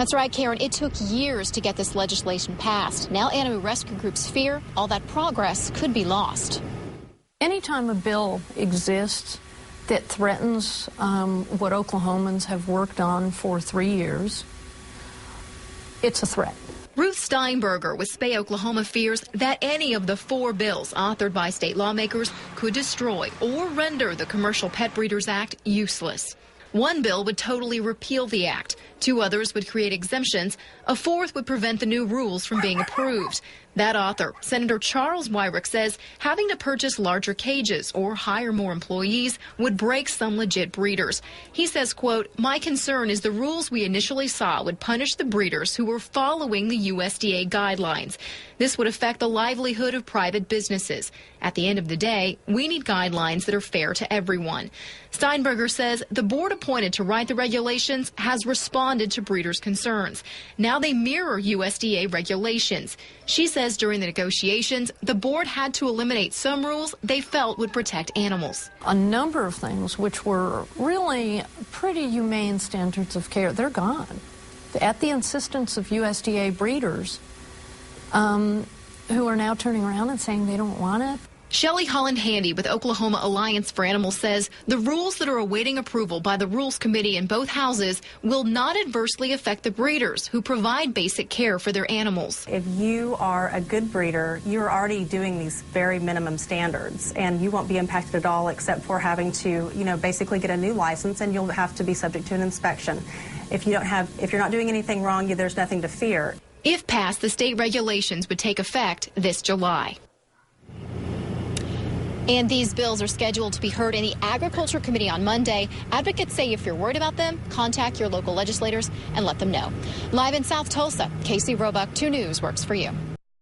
That's right, Karen. It took years to get this legislation passed. Now animal rescue groups fear all that progress could be lost. Anytime a bill exists that threatens what Oklahomans have worked on for 3 years, it's a threat. Ruth Steinberger with Spay Oklahoma fears that any of the 4 bills authored by state lawmakers could destroy or render the Commercial Pet Breeders Act useless. One bill would totally repeal the act. 2 others would create exemptions. A 4th would prevent the new rules from being approved. That author, Senator Charles Wyrick, says having to purchase larger cages or hire more employees would break some legit breeders. He says, quote, "My concern is the rules we initially saw would punish the breeders who were following the USDA guidelines. This would affect the livelihood of private businesses. At the end of the day, we need guidelines that are fair to everyone." Steinberger says the board appointed to write the regulations has responded to breeders' concerns. Now they mirror USDA regulations. She says during the negotiations, the board had to eliminate some rules they felt would protect animals. A number of things which were really pretty humane standards of care, they're gone. At the insistence of USDA breeders, who are now turning around and saying they don't want it. Shelley Holland-Handy with Oklahoma Alliance for Animals says the rules that are awaiting approval by the Rules Committee in both houses will not adversely affect the breeders who provide basic care for their animals. If you are a good breeder, you're already doing these very minimum standards, and you won't be impacted at all except for having to, basically get a new license, and you'll have to be subject to an inspection. If you're not doing anything wrong, there's nothing to fear. If passed, the state regulations would take effect this July. And these bills are scheduled to be heard in the Agriculture Committee on Monday. Advocates say if you're worried about them, contact your local legislators and let them know. Live in South Tulsa, Casey Roebuck, 2 News works for you.